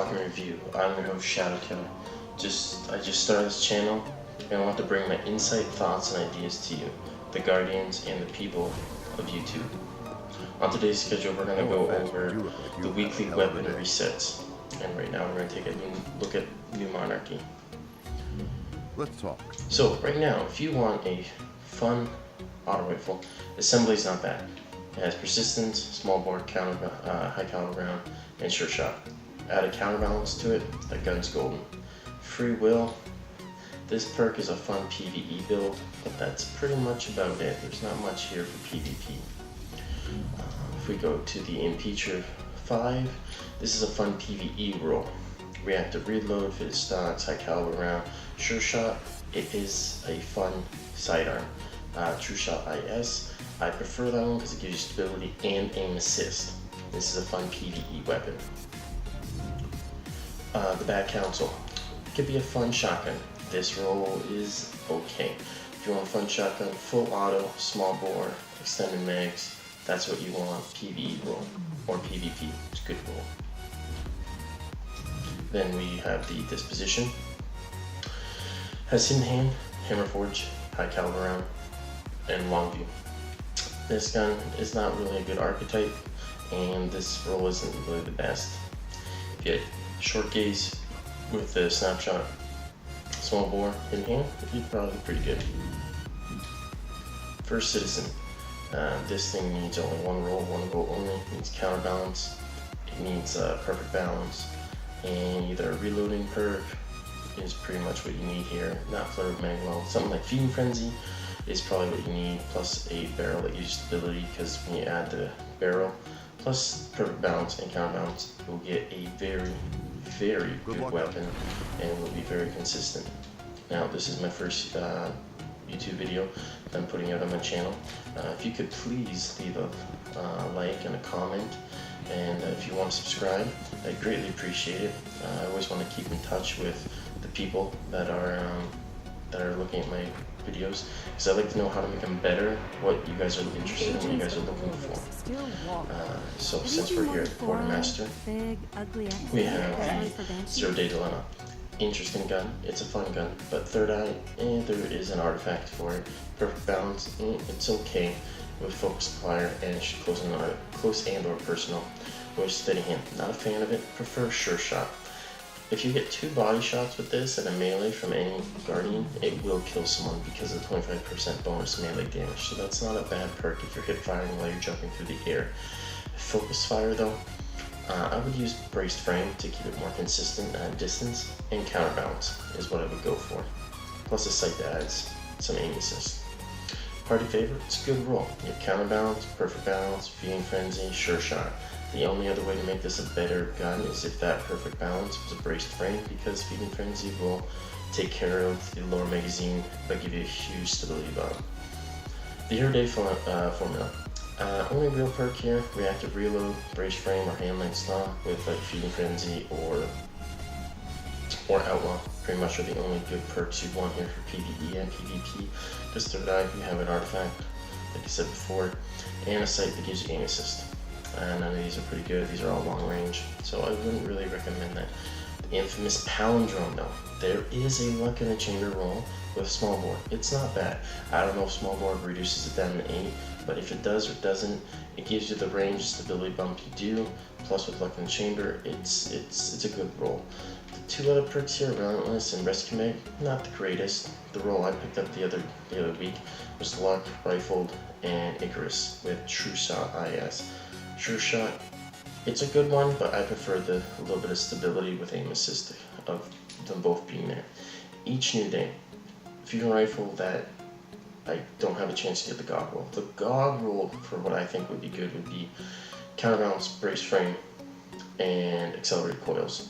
Talking Review. I'm your host Shadow Killer. I just started this channel and I want to bring my insight, thoughts, and ideas to you, the guardians and the people of YouTube. On today's schedule, we're going to go over the weekly weapon resets, and right now we're going to take a look at New Monarchy. Let's talk. So right now, if you want a fun auto rifle, assembly is not bad. It has persistence, small bore, high caliber round, and sure shot. Add a counterbalance to it, that gun's golden. Free will. This perk is a fun PvE build, but that's pretty much about it. There's not much here for PvP. If we go to the Impeacher 5, this is a fun PvE role. Reactive reload, fitted stocks, high caliber round, sure shot. It is a fun sidearm. True Shot IS. I prefer that one because it gives you stability and aim assist. This is a fun PvE weapon. The Bad Counsel. Could be a fun shotgun. This roll is okay. If you want a fun shotgun, full auto, small bore, extended mags, that's what you want. PvE roll or PvP. It's a good roll. Then we have the Disposition. Has hidden hand, hammer forge, high caliber round, and long view. This gun is not really a good archetype, and this roll isn't really the best. If you had short gaze with the snapshot, small bore, hidden hand, you'd probably be pretty good. First Citizen. This thing needs only one roll, one roll only. It needs counterbalance. It needs perfect balance, and either a reloading perk is pretty much what you need here. Not Flare of Magwell. Something like Feeding Frenzy is probably what you need, plus a barrel that gives you stability, because when you add the barrel plus perfect balance and counterbalance, you'll get a very, very good weapon, and it will be very consistent. Now, this is my first YouTube video that I'm putting out on my channel. If you could please leave a like and a comment, and if you want to subscribe, I'd greatly appreciate it. I always want to keep in touch with the people that are looking at my videos, because I'd like to know how to make them better, what you guys are interested in, what you guys are looking for. So since we're here at Quartermaster, we have the 0 Day Dilemma. Interesting gun, it's a fun gun, but Third Eye, there is an artifact for it. Perfect balance, it's okay with focused fire and close and or personal. With steady hand, not a fan of it, prefer sure shot. If you get 2 body shots with this and a melee from any guardian, it will kill someone because of the 25% bonus melee damage. So that's not a bad perk if you're hip firing while you're jumping through the air. Focus fire though, I would use braced frame to keep it more consistent at distance, and counterbalance is what I would go for. Plus a sight that adds some aim assist. Party favorite, it's a good roll. You have counterbalance, perfect balance, feeding frenzy, sure shot. The only other way to make this a better gun is if that perfect balance was a braced frame, because feeding frenzy will take care of the lower magazine but give you a huge stability bump. The 0 Day formula. Only real perk here, reactive reload, braced frame, or hand length style with like feeding frenzy or outlaw. Pretty much are the only good perks you want here for PvE and PvP. Just Third Eye, you have an artifact, like I said before, and a sight that gives you aim assist. None of these are pretty good. These are all long range, so I wouldn't really recommend that. The infamous Palindrome though. There is a luck in the chamber roll with small bore. It's not bad. I don't know if small bore reduces it down to 8, but if it does or doesn't, it gives you the range stability bump you do. Plus with luck in the chamber, it's a good roll. The 2 other perks here, Relentless and Rescue Mag, not the greatest. The roll I picked up the other week was Luck, Rifled, and Icarus with True Shot IS. Sure shot, it's a good one, but I prefer the little bit of stability with aim assist of them both being there. Each new day, fusion rifle that I don't have a chance to get the GOG roll. The GOG roll for what I think would be good would be counterbalance, brace frame, and accelerated coils.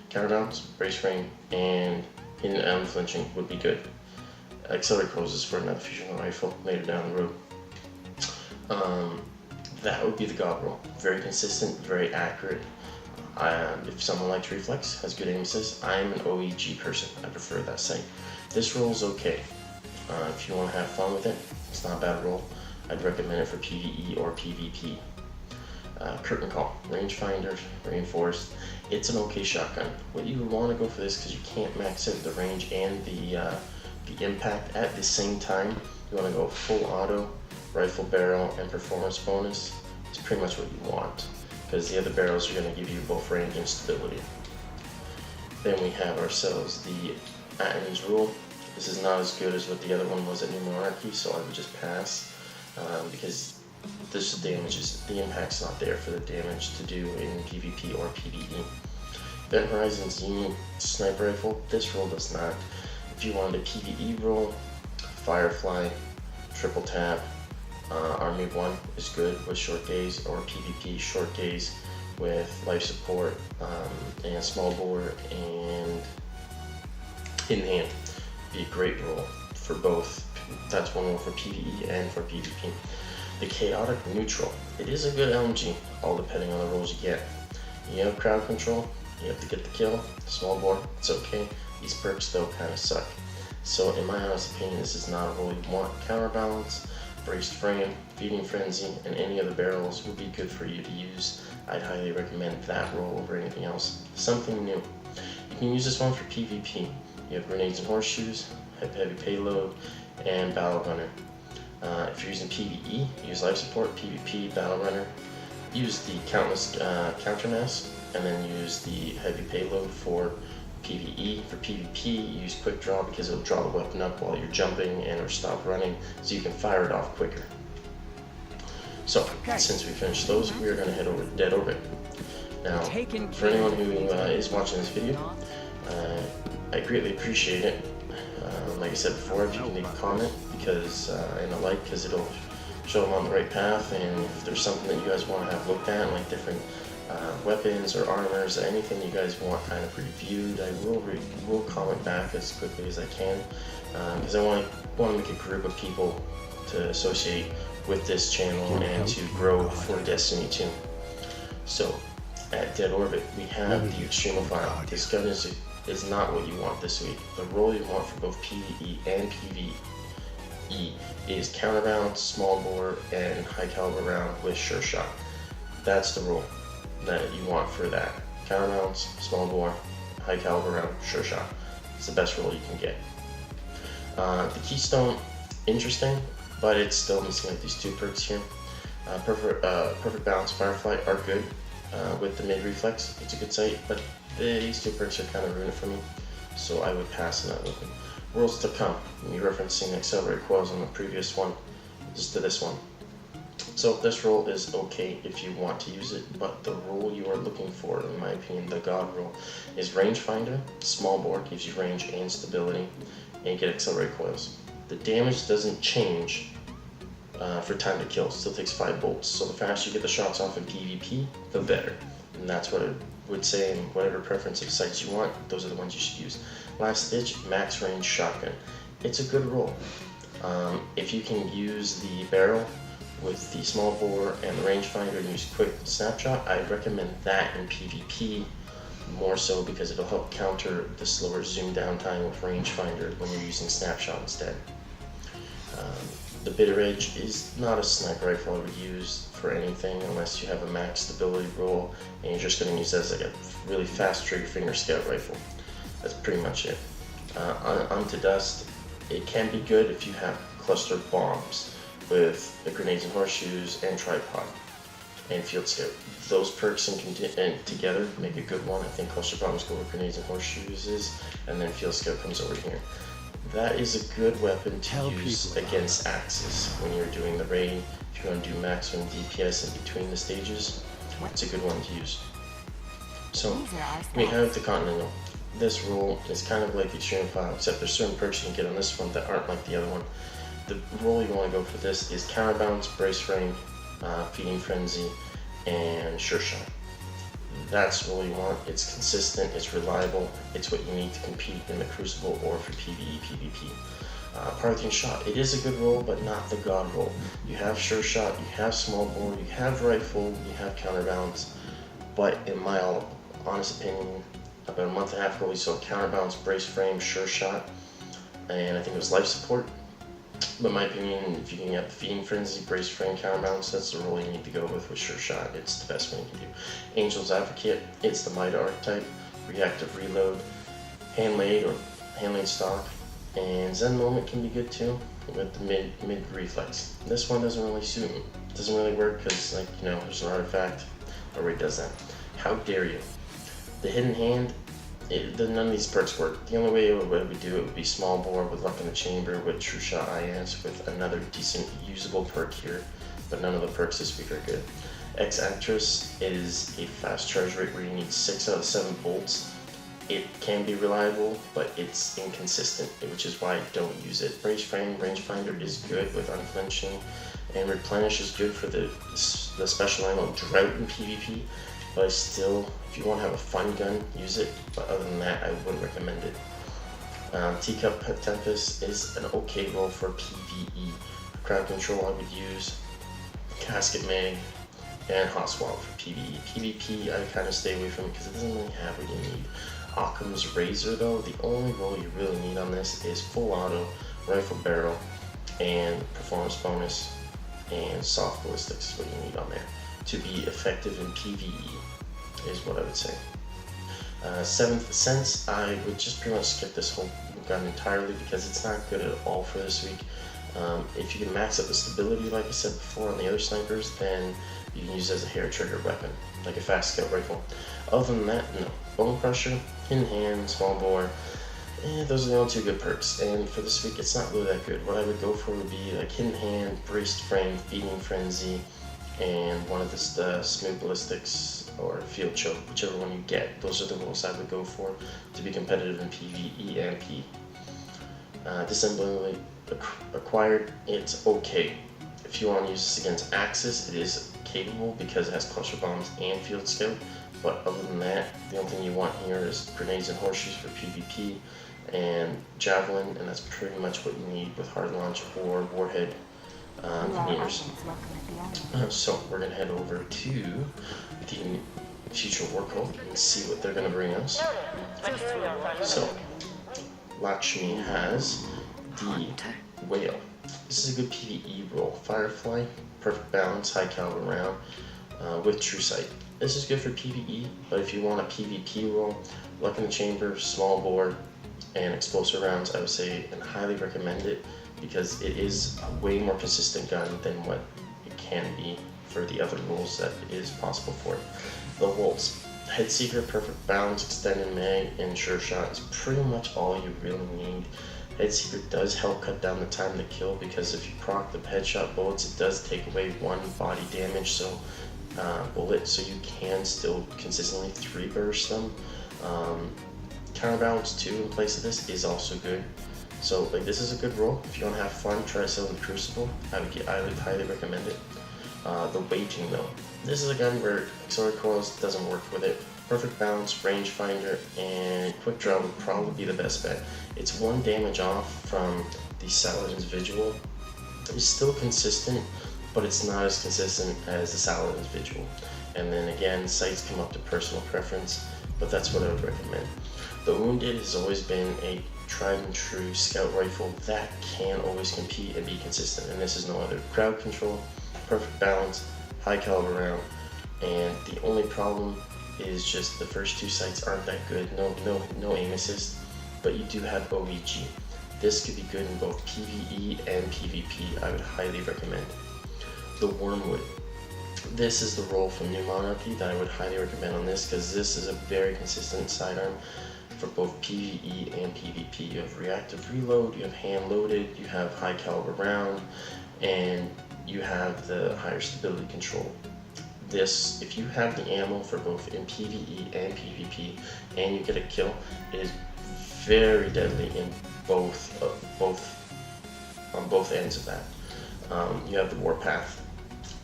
Counterbalance, brace frame, and unflinching would be good. Accelerated coils is for another fusion rifle later down the road. That would be the GOG roll. Very consistent, very accurate. If someone likes reflex, has good aim assist, I'm an OEG person. I prefer that sight. This roll is okay. If you want to have fun with it, it's not a bad roll. I'd recommend it for PvE or PvP. Curtain Call, rangefinder, reinforced. It's an okay shotgun. What you want to go for this, because you can't max out the range and the impact at the same time. You want to go full auto, rifle barrel, and performance bonus. It's pretty much what you want, because the other barrels are going to give you both range and stability. Then we have ourselves the Atten's Rule. This is not as good as what the other one was at New Monarchy, so I would just pass, because this damage the impact's not there for the damage to do in PvP or PvE. Then Horizon's unique sniper rifle. This roll does not. If you wanted a PvE roll, Firefly, triple tap, Army 1 is good with short gaze, or PvP short gaze with life support and small bore and in hand. Be a great roll for both. That's one roll for PvE and for PvP. The Chaotic Neutral. It is a good LMG, all depending on the rolls you get. You have crowd control, you have to get the kill. Small bore, it's okay. These perks though kind of suck. So in my honest opinion, this is not a roll you want. Counterbalance, Braced Frame, Feeding Frenzy, and any other barrels would be good for you to use. I'd highly recommend that roll over anything else. Something new. You can use this one for PvP. You have Grenades and Horseshoes, Heavy Payload, and Battle Runner. If you're using PvE, use Life Support, PvP, Battle Runner. Use the Countless Countermass, and then use the Heavy Payload for PvE. For PvP, use Quick Draw because it'll draw the weapon up while you're jumping and or stop running, so you can fire it off quicker. So, since we finished those, we are going to head over to Dead Orbit. Now, for anyone who is watching this video, I greatly appreciate it. Like I said before, if you can leave a comment and a like, because it'll show them on the right path. And if there's something that you guys want to have looked at, like different weapons or armors, anything you guys want kind of reviewed, I will comment back as quickly as I can, because I want to make a group of people to associate with this channel and to grow for Destiny 2. So at Dead Orbit, we have the Extremophile. This gun is not what you want this week. The roll you want for both PvE and PvE is Counterbalance, Small Bore, and High Caliber Round with Sure Shot. That's the roll that you want for that. Counterbalance, Small Bore, High Caliber Round, Sure Shot. It's the best roll you can get. The Keystone, interesting, but it's still missing like these two perks here. Perfect Balance, Firefly are good with the mid reflex. It's a good sight, but these two perks are kind of ruining it for me, so I would pass on that one. Rolls to come. Me referencing Accelerate Coils on the previous one, just to this one. So this roll is okay if you want to use it, but the roll you are looking for, in my opinion, the God roll, is Rangefinder. Small bore gives you range and stability, and you get Accelerate Coils. The damage doesn't change for time to kill. Still takes 5 bolts. So the faster you get the shots off in PvP, the better. And that's what I would say, in whatever preference of sights you want, those are the ones you should use. Last Ditch, Max Range Shotgun. It's a good roll. If you can use the barrel with the small bore and the rangefinder and use Quick Snapshot, I'd recommend that in PvP more so, because it'll help counter the slower zoom down time with rangefinder when you're using Snapshot instead. The Bitter Edge is not a sniper rifle I would use for anything unless you have a max stability roll and you're just going to use it as like a really fast trigger finger scout rifle. That's pretty much it. Onto Dust, it can be good if you have cluster bombs with the Grenades and Horseshoes and Tripod and Field Scout. Those perks and together make a good one. I think cluster bombs go with Grenades and Horseshoes and then Field Scout comes over here. That is a good weapon to use against Axes when you're doing the raid. If you want to do maximum DPS in between the stages, it's a good one to use. So we have the Continental. This roll is kind of like the Extremophile, except there's certain perks you can get on this one that aren't like the other one. The roll you want to go for this is Counterbalance, Brace Frame, Feeding Frenzy, and Sure Shot. That's the roll you want. It's consistent, it's reliable, it's what you need to compete in the Crucible or for PvE, PvP. Parthian Shot, it is a good roll, but not the God roll. You have Sure Shot, you have Small Bore, you have Rifle, you have Counterbalance, but in my honest opinion, about a month and a half ago we saw Counterbalance, Brace Frame, Sure Shot, and I think it was Life Support. But in my opinion, if you can get the Feeding Frenzy, Brace Frame, Counterbalance, that's the role you need to go with Sure Shot. It's the best one you can do. Angel's Advocate, it's the Mida archetype, Reactive Reload, Hand Laid or Hand Laid Stock, and Zen Moment can be good too with the mid reflex. This one doesn't really suit me. It doesn't really work because, like, you know, there's an artifact that already does that. How dare you? The Hidden Hand, none of these perks work. The only way it would do it would be Small Bore with Luck in the Chamber with True Shot IS with another decent usable perk here, but none of the perks this week are good. X Actress is a fast charge rate where you need 6 out of 7 bolts. It can be reliable, but it's inconsistent, which is why I don't use it. Brace Frame, Rangefinder is good with Unflinching, and Replenish is good for the special ammo Drought in PvP, but I still, if you want to have a fun gun, use it, but other than that, I wouldn't recommend it. Teacup Tempest is an okay role for PvE. Crowd Control I would use, Casket Mag, and Hot Swallow for PvE. PvP I kind of stay away from it because it doesn't really have what you need. Occam's Razor though, the only role you really need on this is full auto, rifle barrel, and performance bonus, and soft ballistics is what you need on there to be effective in PvE, is what I would say. Seventh Sense, I would just pretty much skip this whole gun entirely because it's not good at all for this week. If you can max up the stability, like I said before, on the other snipers, then you can use it as a hair trigger weapon, like a fast scout rifle. Other than that, no. Bone Crusher, Hidden Hand, Small Bore, those are the only 2 good perks. And for this week, it's not really that good. What I would go for would be like Hidden Hand, Braced Frame, Feeding Frenzy, and one of the Smooth Ballistics or Field Choke, whichever one you get. Those are the roles I would go for to be competitive in PvE and P. Disassembly Acquired, it's okay. If you want to use this against Axis, it is capable because it has Cluster Bombs and Field Scout. But other than that, the only thing you want here is Grenades and Horseshoes for PvP, and Javelin, and that's pretty much what you need with Hard Launch or Warhead containers. So we're going to head over to the Future War Cult and see what they're going to bring us. So, Lakshmi has the Whale. This is a good PvE role. Firefly, perfect balance, high caliber round with True Sight. This is good for PvE, but if you want a PvP role, Luck in the Chamber, Small Bore, and Explosive rounds, I would say and highly recommend it because it is a way more consistent gun than what it can be for the other roles that is possible for it. The Wolves. Headseeker, perfect balance, extended mag, and Sure Shot is pretty much all you really need. Headseeker does help cut down the time to kill because if you proc the headshot bullets, it does take away 1 body damage bullet, so you can still consistently 3 burst them. Counterbalance 2 in place of this is also good. So like this is a good role. If you want to have fun, try selling the Crucible. I would highly recommend it. The Waging though. This is a gun where Auxiliary Coils doesn't work with it. Perfect balance, rangefinder, and quick draw would probably be the best bet. It's 1 damage off from the Saladin's Vigil. It's still consistent, but it's not as consistent as the Saladin's Vigil. And then again, sights come up to personal preference, but that's what I would recommend. The Wounded has always been a tried and true scout rifle that can always compete and be consistent, and this is no other. Crowd control, perfect balance, high caliber round, and the only problem is just the first 2 sights aren't that good. No aim assist, but you do have OEG. This could be good in both PvE and PvP. I would highly recommend it. The Wormwood. This is the role from New Monarchy that I would highly recommend on this because this is a very consistent sidearm for both PvE and PvP. You have reactive reload, you have hand loaded, you have high caliber round, and you have the higher stability control. This, if you have the ammo for both in PvE and PvP, and you get a kill, it is very deadly in on both ends of that. You have the Warpath.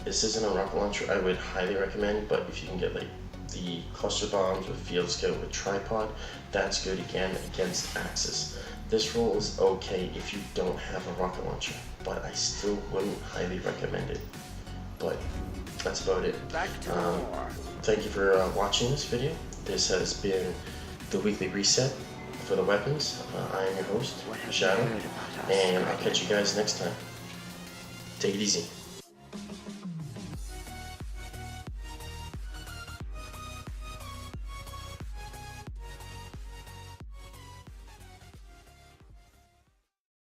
This isn't a rocket launcher I would highly recommend, but if you can get like the cluster bombs with field scout with tripod, that's good again against Axis. This role is okay if you don't have a rocket launcher, but I still wouldn't highly recommend it. But that's about it. Thank you for watching this video. This has been the Weekly Reset for the weapons, I am your host, Shadow, and I'll catch you guys next time. Take it easy.